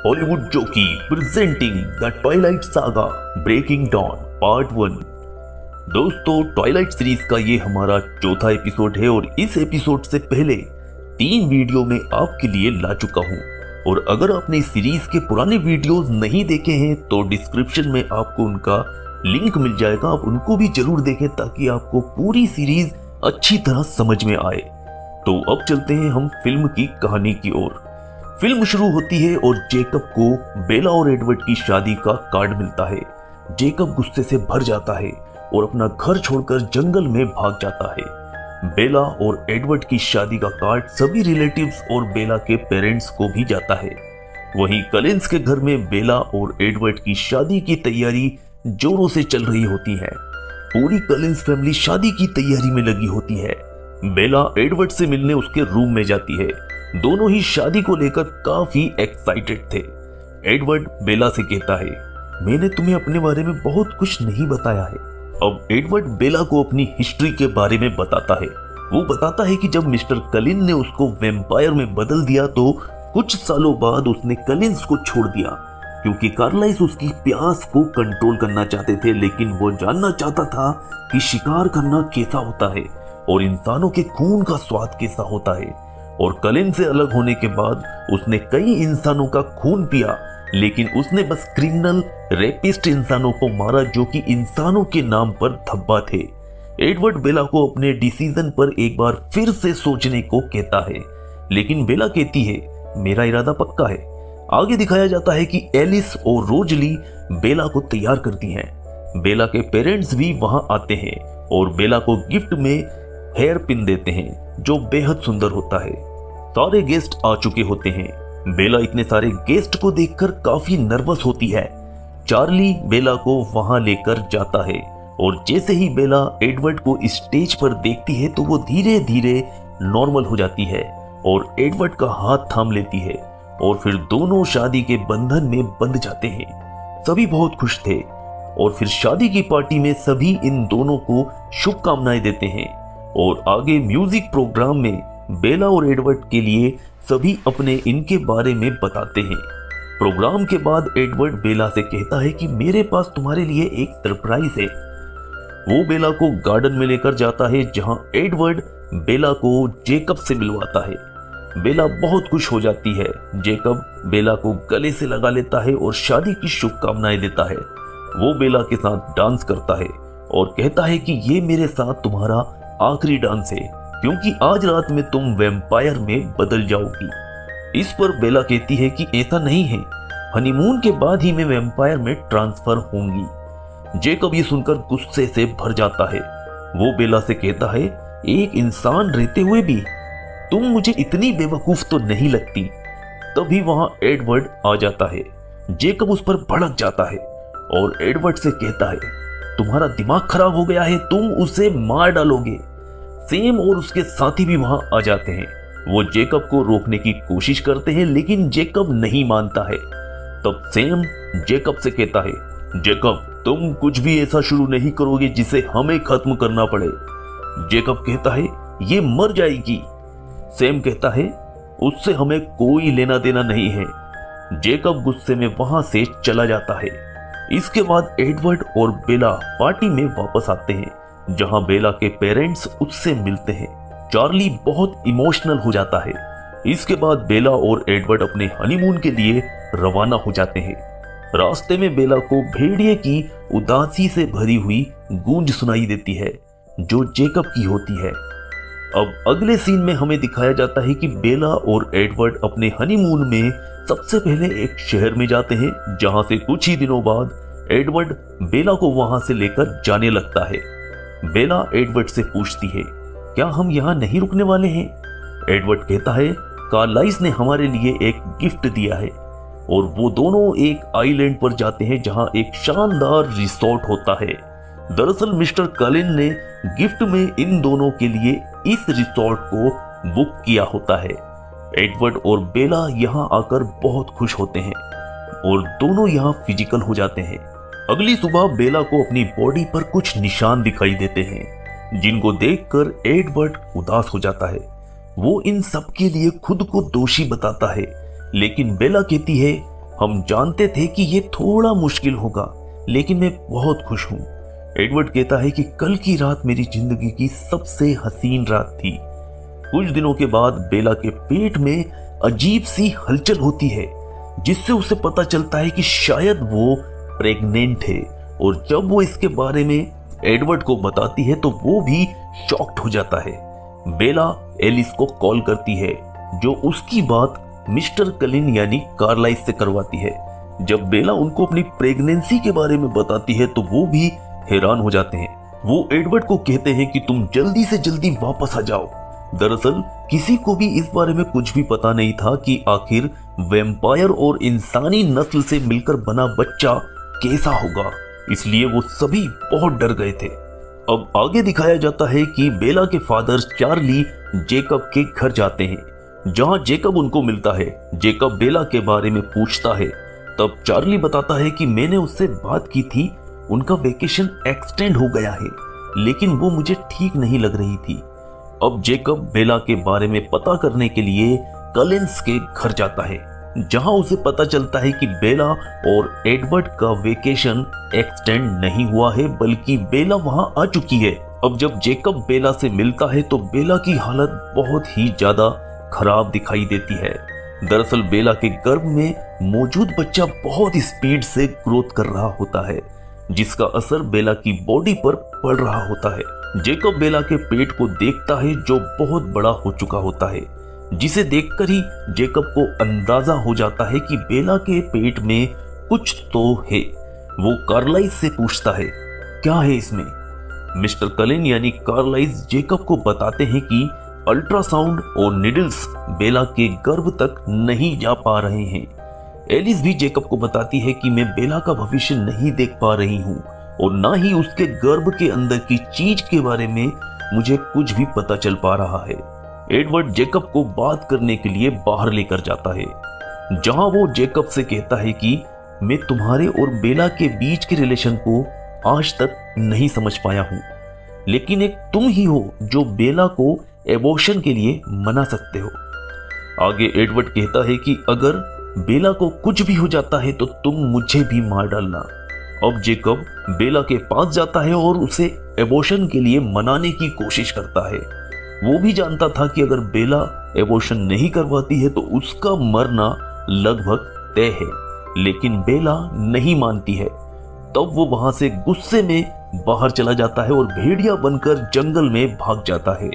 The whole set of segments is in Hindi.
Hollywood jockey presenting the Twilight Saga Breaking Dawn part 1। दोस्तों, ट्वाइलाइट सीरीज का ये हमारा चौथा एपिसोड है और इस एपिसोड से पहले 3 वीडियो में आपके लिए ला चुका हूँ। और अगर आपने इस सीरीज के पुराने वीडियोस नहीं देखे हैं तो डिस्क्रिप्शन में आपको उनका लिंक मिल जाएगा, आप उनको भी जरूर देखें ताकि आपको पूरी सीरीज अच्छी तरह समझ में आए। तो अब चलते हैं हम फिल्म की कहानी की ओर। फिल्म शुरू होती है और जेकब को बेला और एडवर्ड की शादी का कार्ड मिलता है। जेकब गुस्से से भर जाता है और अपना घर छोड़कर जंगल में भाग जाता है। बेला और एडवर्ड की शादी का कार्ड सभी रिलेटिव्स और बेला के पेरेंट्स को भी जाता है। वहीं कलिंस के घर में बेला और एडवर्ड की शादी की तैयारी जोरों से चल रही होती है। पूरी कलिंस फैमिली शादी की तैयारी में लगी होती है। बेला एडवर्ड से मिलने उसके रूम में जाती है। दोनों ही शादी को लेकर काफी एक्साइटेड थे। एडवर्ड बेला से कहता है, मैंने तुम्हें अपने बारे में बहुत कुछ नहीं बताया है। अब एडवर्ड बेला को अपनी हिस्ट्री के बारे में बताता है। वो बताता है कि जब मिस्टर कलिन ने उसको वैम्पायर में बदल दिया तो कुछ सालों बाद उसने कलिंस को छोड़ दिया क्योंकि कार्लाइस उसकी प्यास को कंट्रोल करना चाहते थे, लेकिन वो जानना चाहता था कि शिकार करना कैसा होता है और इंसानों के खून का स्वाद कैसा होता है। और कलिन से अलग होने के बाद उसने कई इंसानों का खून पिया, लेकिन उसने बस क्रिमिनल रेपिस्ट इंसानों को मारा जो कि इंसानों के नाम पर धब्बा थे। एडवर्ड बेला को अपने डिसीजन पर एक बार फिर से सोचने को कहता है, लेकिन बेला कहती है मेरा इरादा पक्का है। आगे दिखाया जाता है कि एलिस और रोजली बेला को तैयार करती हैं। बेला के पेरेंट्स भी वहां आते हैं और बेला को गिफ्ट में हेयर पिन देते हैं जो बेहद सुंदर होता है। सारे गेस्ट आ चुके होते हैं। बेला इतने सारे गेस्ट को देखकर काफी नर्वस होती है। चार्ली बेला को वहां लेकर जाता है और जैसे ही बेला एडवर्ड को स्टेज पर देखती है तो वो धीरे धीरे नॉर्मल हो जाती है और एडवर्ड का हाथ थाम लेती है और फिर दोनों शादी के बंधन में बंध जाते हैं। सभी बहुत खुश थे और फिर शादी की पार्टी में सभी इन दोनों को शुभकामनाएं देते हैं। और आगे म्यूजिक प्रोग्राम में बेला और एडवर्ड के लिए सभी अपने इनके बारे में बताते हैं। प्रोग्राम के बाद एडवर्ड बेला से कहता है कि मेरे पास तुम्हारे लिए एक सरप्राइज है। वो बेला को गार्डन में लेकर जाता है जहां एडवर्ड बेला को जेकब से मिलवाता है। बेला बहुत खुश हो जाती है। जेकब बेला को गले से लगा लेता है और शादी की शुभकामनाएं देता है। वो बेला के साथ डांस करता है और कहता है कि ये मेरे साथ तुम्हारा आखिरी डांस है क्योंकि आज रात में तुम वैम्पायर में बदल जाओगी। इस पर बेला कहती है कि ऐसा नहीं है, हनीमून के बाद ही मैं वैम्पायर में ट्रांसफर होंगी। जेकब ये सुनकर गुस्से से भर जाता है। वो बेला से कहता है, एक इंसान रहते हुए भी तुम मुझे इतनी बेवकूफ तो नहीं लगती। तभी वहां एडवर्ड आ जाता है। जेकब उस पर भड़क जाता है और एडवर्ड से कहता है, तुम्हारा दिमाग खराब हो गया है, तुम उसे मार डालोगे। सेम और उसके साथी भी वहां आ जाते हैं। वो जेकब को रोकने की कोशिश करते हैं लेकिन जेकब नहीं मानता है। तब सेम जेकब से कहता है, जेकब तुम कुछ भी ऐसा शुरू नहीं करोगे जिसे हमें खत्म करना पड़े। जेकब कहता है, ये मर जाएगी। सेम कहता है, उससे हमें कोई लेना देना नहीं है। जेकब गुस्से में वहां से चला जाता है। इसके बाद एडवर्ड और बेला पार्टी में वापस आते हैं जहां बेला के पेरेंट्स उससे मिलते हैं। चार्ली बहुत इमोशनल हो जाता है। इसके बाद बेला और एडवर्ड अपने हनीमून के लिए रवाना हो जाते हैं। रास्ते में बेला को भेड़िए की उदासी से भरी हुई गूंज सुनाई देती है जो जेकब की होती है। अब अगले सीन में हमें दिखाया जाता है कि बेला और एडवर्ड अपने हनीमून में सबसे पहले एक शहर में जाते हैं जहां से कुछ ही दिनों बाद एडवर्ड बेला को वहां से लेकर जाने लगता है। बेला एडवर्ड से पूछती है, क्या हम यहाँ नहीं रुकने वाले हैं? एडवर्ड कहता है, कार्लाइस ने हमारे लिए एक गिफ्ट दिया है। और वो दोनों एक आइलैंड पर जाते हैं जहां एक शानदार रिसोर्ट होता है। दरअसल मिस्टर कलिन ने गिफ्ट में इन दोनों के लिए इस रिसोर्ट को बुक किया होता है। एडवर्ड और बेला यहाँ आकर बहुत खुश होते हैं और दोनों यहाँ फिजिकल हो जाते हैं। अगली सुबह बेला को अपनी बॉडी पर कुछ निशान दिखाई देते हैं जिनको देखकर एडवर्ड उदास हो जाता है। वो इन सब के लिए खुद को दोषी बताता है, लेकिन बेला कहती है हम जानते थे कि ये थोड़ा मुश्किल होगा, लेकिन मैं बहुत खुश हूँ। एडवर्ड कहता है कि कल की रात मेरी जिंदगी की सबसे हसीन रात थी। कुछ दिनों के बाद बेला के पेट में अजीब सी हलचल होती है, जिससे उसे पता चलता है कि शायद वो प्रेग्नेंट है। और जब वो इसके बारे में एडवर्ड को बताती है तो वो भी शॉक्ड हो जाता है। बेला एलिस को कॉल करती है, जो उसकी बात मिस्टर कलिन यानी कार्लाइस से करवाती है। जब बेला उनको अपनी प्रेगनेंसी के बारे में बताती है तो वो भी हैरान हो जाते हैं। वो एडवर्ड को कहते हैं कि तुम जल्दी से जल्दी वापस आ जाओ। दरअसल किसी को भी इस बारे में कुछ भी पता नहीं था कि आखिर वैम्पायर और इंसानी नस्ल से मिलकर बना बच्चा कैसा होगा, इसलिए वो सभी बहुत डर गए थे। अब आगे दिखाया जाता है कि बेला के फादर चार्ली जेकब के घर जाते हैं, जहां जेकब उनको मिलता है। जेकब बेला के बारे में पूछता है, तब चार्ली बताता है कि मैंने उससे बात की थी, उनका वेकेशन एक्सटेंड हो गया है, लेकिन वो मुझे ठीक नहीं लग रही थी। अब जेकब बेला के बारे में पता करने के लिए कलिंस के घर जाता है, जहां उसे पता चलता है कि बेला और एडवर्ड का वेकेशन एक्सटेंड नहीं हुआ है, बल्कि बेला वहां आ चुकी है। अब जब जेकब बेला से मिलता है तो बेला की हालत बहुत ही ज्यादा खराब दिखाई देती है। दरअसल बेला के गर्भ में मौजूद बच्चा बहुत स्पीड से ग्रोथ कर रहा होता है, जिसका असर बेला की बॉडी पर पड़ रहा होता है। जेकब बेला के पेट को देखता है, जो बहुत बड़ा हो चुका होता है, जिसे देखकर ही जेकब को अंदाजा हो जाता है कि बेला के पेट में कुछ तो है। वो कार्लाइस से पूछता है, क्या है इसमें? मिस्टर कलिन यानी कार्लाइस जेकब को बताते हैं कि अल्ट्रासाउंड और निडल्स बेला के गर्भ तक नहीं जा पा रहे हैं। एलिस भी जेकब को बताती है कि मैं बेला का भविष्य नहीं देख पा रही हूँ और ना ही उसके गर्भ के अंदर की चीज के बारे में मुझे कुछ भी पता चल पा रहा है। एडवर्ड जेकब को बात करने के लिए बाहर लेकर जाता है, जहां वो जेकब से कहता है कि मैं तुम्हारे और बेला के बीच के रिलेशन को आज तक नहीं समझ पाया हूं, लेकिन एक तुम ही हो जो बेला को एबॉर्शन के लिए मना सकते हो। आगे एडवर्ड कहता है कि अगर बेला को कुछ भी हो जाता है तो तुम मुझे भी मार डालना। अब जेकब बेला के पास जाता है और उसे एबॉर्शन के लिए मनाने की कोशिश करता है। वो भी जानता था कि अगर बेला एबॉर्शन नहीं करवाती है तो उसका मरना लगभग तय है, लेकिन बेला नहीं मानती है। तब वो वहां से गुस्से में बाहर चला जाता है और भेड़िया बनकर जंगल में भाग जाता है।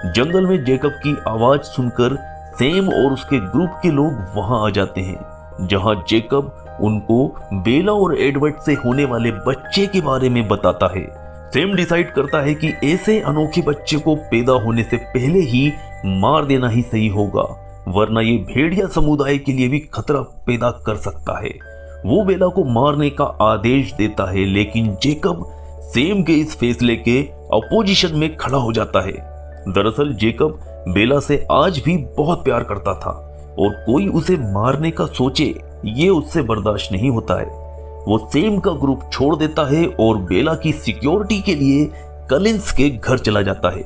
जंगल में जेकब की आवाज सुनकर सैम और उसके ग्रुप के लोग वहां आ जाते हैं, जहां जेकब उनको बेला और एडवर्ड से होने वाले बच्चे के बारे में बताता है। सैम डिसाइड करता है कि ऐसे अनोखे बच्चे को पैदा होने से पहले ही मार देना ही सही होगा, वरना ये भेड़िया समुदाय के लिए भी खतरा पैदा कर सकता है। वो बेला को मारने का आदेश देता है, लेकिन जेकब सैम के इस फैसले के अपोजिशन में खड़ा हो जाता है। दरअसल जेकब बेला से आज भी बहुत प्यार करता था और कोई उसे मारने का सोचे ये उससे बर्दाश्त नहीं होता है। वो सैम का ग्रुप छोड़ देता है और बेला की सिक्योरिटी के लिए कलिंस के घर चला जाता है।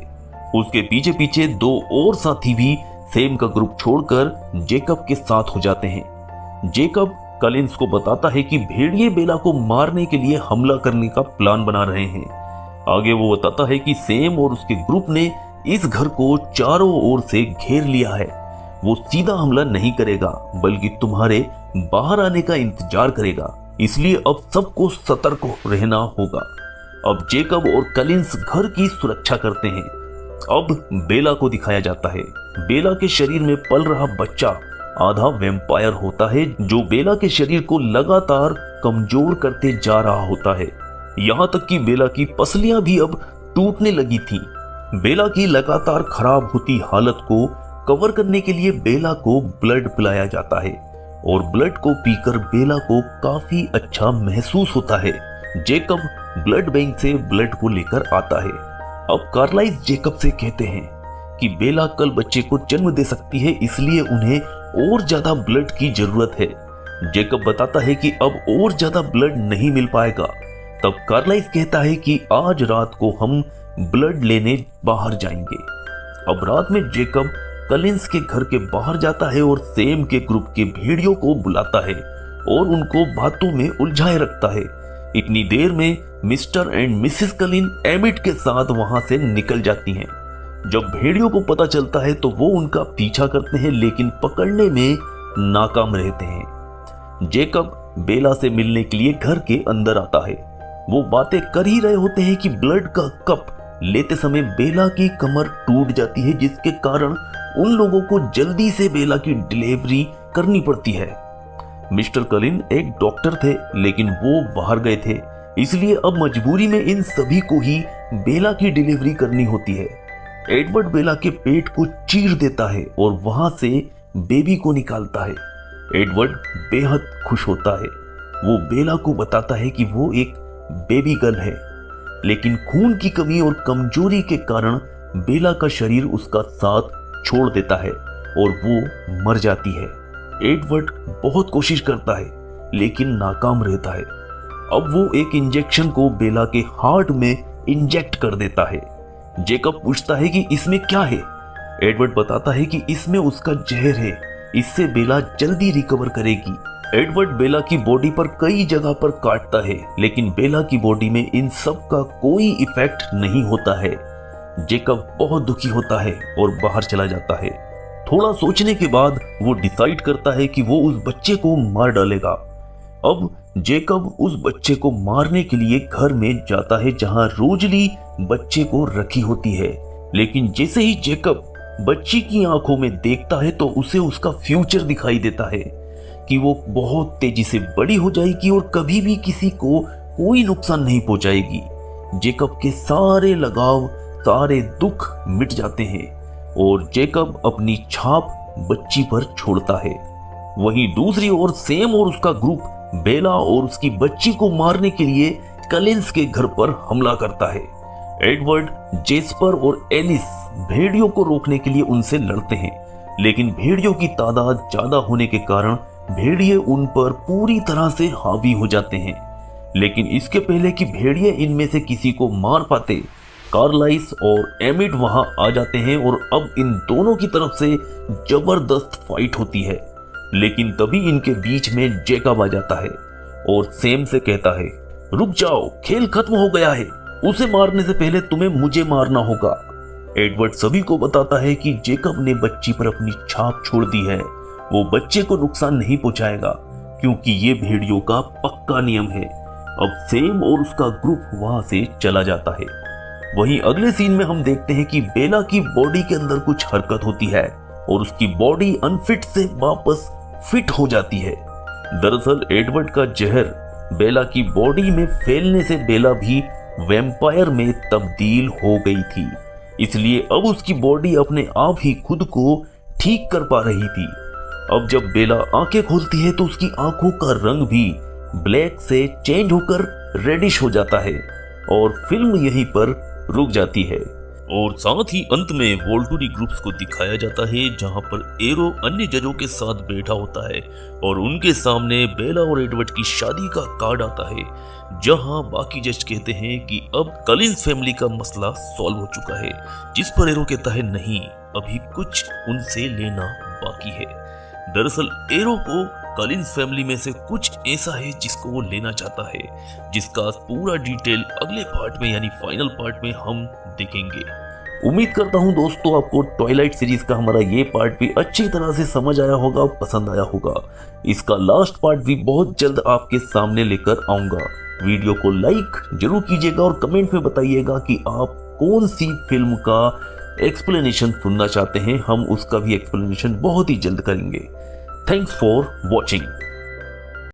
उसके पीछे पीछे दो और साथी भी सैम का ग्रुप छोड़कर जेकब के साथ हो जाते हैं। जेकब कलिंस को बताता है कि भेड़िए बेला को मारने के लिए हमला करने का प्लान बना रहे हैं। आगे वो बताता है कि सैम और उसके ग्रुप ने इस घर को चारों ओर से घेर लिया है। वो सीधा हमला नहीं करेगा, बल्कि तुम्हारे बाहर आने का इंतजार करेगा, इसलिए अब सबको सतर्क रहना होगा। अब जेकब और कलिंस घर की सुरक्षा करते हैं। अब बेला को दिखाया जाता है। बेला के शरीर में पल रहा बच्चा आधा वैम्पायर होता है, जो बेला के शरीर को लगातार कमजोर करते जा रहा होता है। यहाँ तक कि बेला की पसलियां भी अब टूटने लगी थी। बेला की लगातार खराब होती हालत को कवर करने के लिए बेला को ब्लड पिलाया जाता है और ब्लड को पीकर बेला को काफी अच्छा महसूस होता है। जेकब ब्लड बैंक से ब्लड को लेकर आता है। अब कार्लाइस जेकब से कहते हैं कि बेला कल बच्चे को जन्म दे सकती है, इसलिए उन्हें और ज्यादा ब्लड की जरूरत है। जेकब बताता है कि अब और ज्यादा ब्लड नहीं मिल पाएगा। तब कार्लाइस कहता है कि आज रात को हम ब्लड लेने बाहर जाएंगे। अब रात में जेकब कलिंस के घर के बाहर जाता है और सैम के ग्रुप के भेड़ियों को बुलाता है और उनको बातों में उलझाए रखता है। इतनी देर में मिस्टर एंड मिसेस कलिन एमिट के साथ वहां से निकल जाती हैं। जब भेड़ियों को पता चलता है तो वो उनका पीछा करते हैं, लेकिन पकड़ने में नाकाम रहते हैं। जेकब बेला से मिलने के लिए घर के अंदर आता है। वो बातें कर ही रहे होते हैं कि ब्लड का कप लेते समय बेला की कमर टूट जाती है, जिसके कारण उन लोगों को जल्दी से बेला की डिलीवरी करनी पड़ती है। मिस्टर कलिन एक डॉक्टर थे, लेकिन वो बाहर गए थे, इसलिए अब मजबूरी में इन सभी को ही बेला की डिलीवरी करनी होती है। एडवर्ड बेला के पेट को चीर देता है और वहां से बेबी को निकालता है। एडवर्ड बेहद खुश होता है। वो बेला को बताता है कि वो एक बेबी गर्ल है, लेकिन खून की कमी और कमजोरी के कारण बेला का शरीर उसका साथ छोड़ देता है और वो मर जाती है। एडवर्ड बहुत कोशिश करता है, लेकिन नाकाम रहता है। अब वो एक इंजेक्शन को बेला के हार्ट में इंजेक्ट कर देता है। जेकब पूछता है कि इसमें क्या है। एडवर्ड बताता है कि इसमें उसका जहर है, इससे बेला जल्दी रिकवर करेगी। एडवर्ड बेला की बॉडी पर कई जगह पर काटता है, लेकिन बेला की बॉडी में इन सब का कोई इफेक्ट नहीं होता है। जेकब बहुत दुखी होता है और बाहर चला जाता है। थोड़ा सोचने के बाद वो डिसाइड करता है कि वो उस बच्चे को मार डालेगा। अब जेकब उस बच्चे को मारने के लिए घर में जाता है, जहां रोजली बच्चे को रखी होती है। लेकिन जैसे ही जेकब बच्ची की आंखों में देखता है तो उसे उसका फ्यूचर दिखाई देता है कि वो बहुत तेजी से बड़ी हो जाएगी और कभी भी किसी को कोई नुकसान नहीं पहुंचाएगी। जेकब के सारे लगाव, सारे दुख मिट जाते हैं और जेकब अपनी छाप बच्ची पर छोड़ता है। वहीं दूसरी ओर सेम और उसका ग्रुप बेला और उसकी बच्ची को मारने के लिए कलिंस के घर पर हमला करता है। एडवर्ड, जेस्पर और एलिस भेड़ियों को रोकने के लिए उनसे लड़ते हैं, लेकिन भेड़ियों की तादाद ज्यादा होने के कारण भेड़िए उन पर पूरी तरह से हावी हो जाते हैं। लेकिन इसके पहले कि भेड़िए इनमें से किसी को मार पाते, कार्लाइस और एमिट वहां आ जाते हैं और अब इन दोनों की तरफ से जबरदस्त फाइट होती है। लेकिन तभी इनके बीच में जेकब आ जाता है और सेम से कहता है, रुक जाओ, खेल खत्म हो गया है, उसे मारने से पहले तुम्हें मुझे मारना होगा। एडवर्ड सभी को बताता है कि जेकब ने बच्ची पर अपनी छाप छोड़ दी है, वो बच्चे को नुकसान नहीं पहुंचाएगा, क्योंकि ये भेड़ियों का पक्का नियम है। अब सेम और उसका ग्रुप वहां से चला जाता है। वहीं अगले सीन में हम देखते हैं कि बेला की बॉडी के अंदर कुछ हरकत होती है और उसकी बॉडी अनफिट से वापस फिट हो जाती है। दरअसल एडवर्ड का जहर बेला की बॉडी में फैलने से बेला भी वैम्पायर में तब्दील हो गई थी, इसलिए अब उसकी बॉडी अपने आप ही खुद को ठीक कर पा रही थी। अब जब बेला आंखें खोलती है तो उसकी आंखों का रंग भी ब्लैक से चेंज होकर रेडिश हो जाता है और फिल्म यहीं पर रुक जाती है। और साथ ही अंत में वोल्टुरी ग्रुप्स को दिखाया जाता है, जहां पर एरो अन्य जजों के साथ बैठा होता है और उनके सामने बेला और एडवर्ड की शादी का कार्ड आता है, जहां बाकी जज कहते हैं कि अब कलिंस फैमिली का मसला सॉल्व हो चुका है। जिस पर एरो कहता है, नहीं, अभी कुछ उनसे लेना बाकी है। दरअसल एरो को कलिंस फैमिली में से कुछ ऐसा है जिसको वो लेना चाहता है, जिसका पूरा डिटेल अगले पार्ट में यानी फाइनल पार्ट में हम देखेंगे। उम्मीद करता हूं दोस्तों आपको ट्वाइलाइट सीरीज का हमारा ये पार्ट भी अच्छी तरह से समझ आया होगा, पसंद आया होगा। इसका लास्ट पार्ट भी बहुत जल्द आपके सामने लेकर आऊंगा। वीडियो को लाइक जरूर कीजिएगा और कमेंट में बताइएगा कि आप कौन सी फिल्म का एक्सप्लेनेशन सुनना चाहते हैं। हम उसका भी एक्सप्लेनेशन बहुत ही जल्द करेंगे। Thanks for watching.